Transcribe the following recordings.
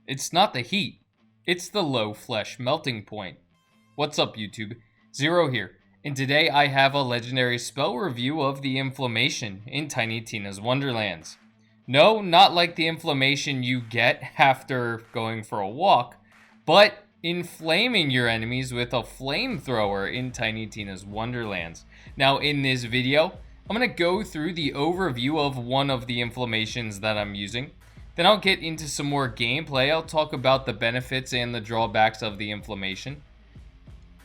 It's not the heat, it's the low flesh melting point. What's up, YouTube? Zero here, and today I have a legendary spell review of the inflammation in Tiny Tina's Wonderlands. No, not like the inflammation you get after going for a walk, but inflaming your enemies with a flamethrower in Tiny Tina's Wonderlands. Now, in this video, I'm going to go through the overview of one of the inflammations that I'm using. Then I'll get into some more gameplay. I'll talk about the benefits and the drawbacks of the inflammation.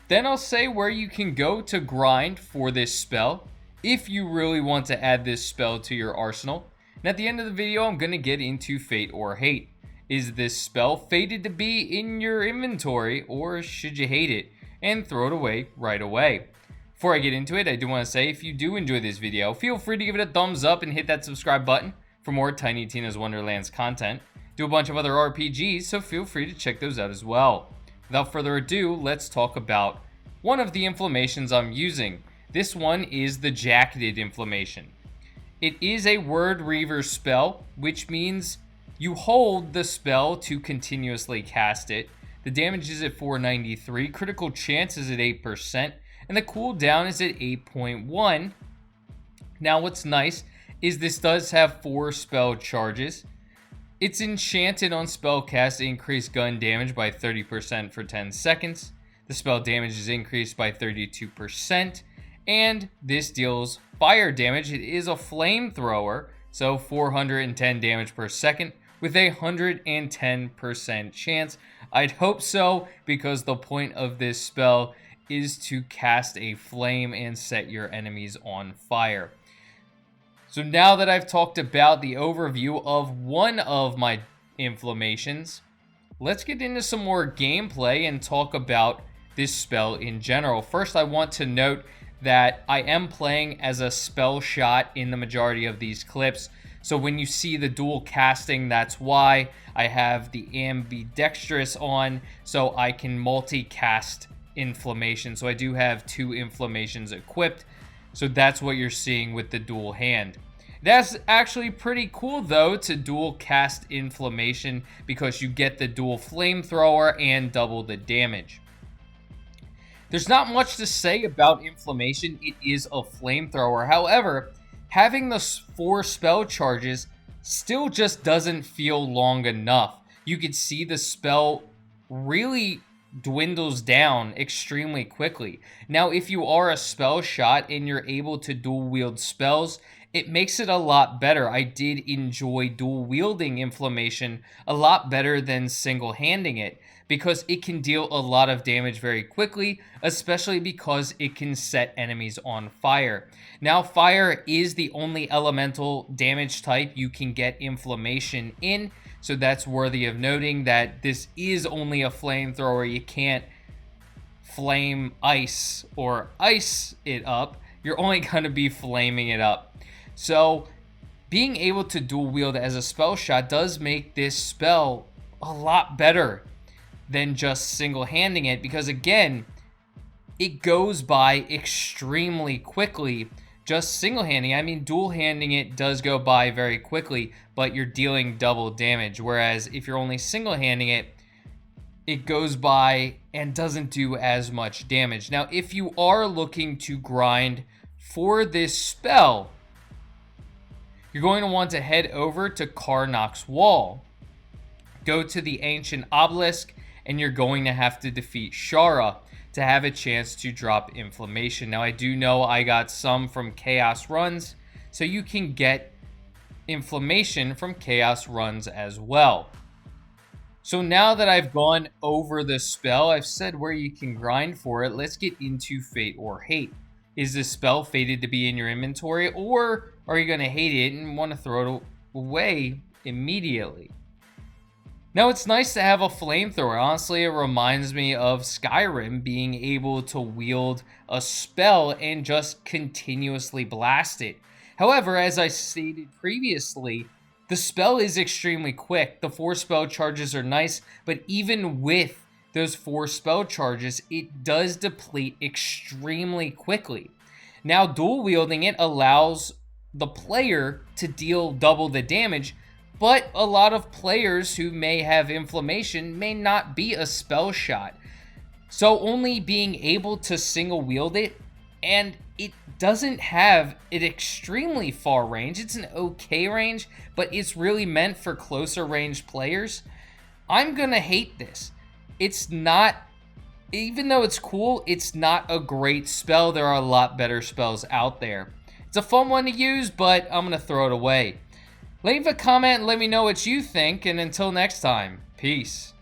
Then I'll say where you can go to grind for this spell if you really want to add this spell to your arsenal. And at the end of the video, I'm going to get into Fate or Hate. Is this spell fated to be in your inventory, or should you hate it and throw it away right away? Before I get into it, I do want to say if you do enjoy this video, feel free to give it a thumbs up and hit that subscribe button for more Tiny Tina's Wonderlands content. Do a bunch of other RPGs, so feel free to check those out as well. Without further ado, let's talk about one of the inflammations I'm using. This one is the Jacketed Inflammation. It is a word reaver spell, which means you hold the spell to continuously cast it. The damage is at 493, critical chance is at 8%, and the cooldown is at 8.1. Now what's nice is this does have 4 spell charges. It's enchanted on spellcast to increase gun damage by 30% for 10 seconds. The spell damage is increased by 32%, and this deals fire damage. It is a flamethrower, so 410 damage per second with a 110% chance. I'd hope so, because the point of this spell is to cast a flame and set your enemies on fire. So now that I've talked about the overview of one of my inflammations, let's get into some more gameplay and talk about this spell in general. First, I want to note that I am playing as a spell shot in the majority of these clips. So when you see the dual casting, that's why. I have the ambidextrous on, so I can multicast inflammation. So I do have 2 inflammations equipped. So that's what you're seeing with the dual hand. That's actually pretty cool though, to dual cast inflammation, because you get the dual flamethrower and double the damage. There's not much to say about inflammation. It is a flamethrower. However, having the 4 spell charges still just doesn't feel long enough. You can see the spell really dwindles down extremely quickly. Now, if you are a spell shot and you're able to dual wield spells, it makes it a lot better. I did enjoy dual wielding inflammation a lot better than single handing it, because it can deal a lot of damage very quickly, especially because it can set enemies on fire. Now, fire is the only elemental damage type you can get inflammation in, so that's worthy of noting that this is only a flamethrower. You can't flame ice or ice it up. You're only going to be flaming it up. So being able to dual wield as a spell shot does make this spell a lot better than just single-handing it, because again, it goes by extremely quickly. Just single-handing, I mean, dual-handing it does go by very quickly, but you're dealing double damage, whereas if you're only single-handing it, it goes by and doesn't do as much damage. Now, if you are looking to grind for this spell, you're going to want to head over to Karnak's Wall, go to the Ancient Obelisk, and you're going to have to defeat Shara to have a chance to drop inflammation. Now, I do know I got some from Chaos runs, so you can get inflammation from Chaos runs as well. So now that I've gone over the spell, I've said where you can grind for it, let's get into Fate or Hate. Is this spell fated to be in your inventory, or are you going to hate it and want to throw it away immediately? Now, it's nice to have a flamethrower. Honestly, it reminds me of Skyrim, being able to wield a spell and just continuously blast it. However, as I stated previously, the spell is extremely quick. The 4 spell charges are nice, but even with those 4 spell charges, it does deplete extremely quickly. Now, dual wielding it allows the player to deal double the damage, but a lot of players who may have inflammation may not be a spell shot. So only being able to single wield it, and it doesn't have an extremely far range. It's an okay range, but it's really meant for closer range players. I'm gonna hate this. It's not, even though it's cool, it's not a great spell. There are a lot better spells out there. It's a fun one to use, but I'm gonna throw it away. Leave a comment and let me know what you think, and until next time, peace.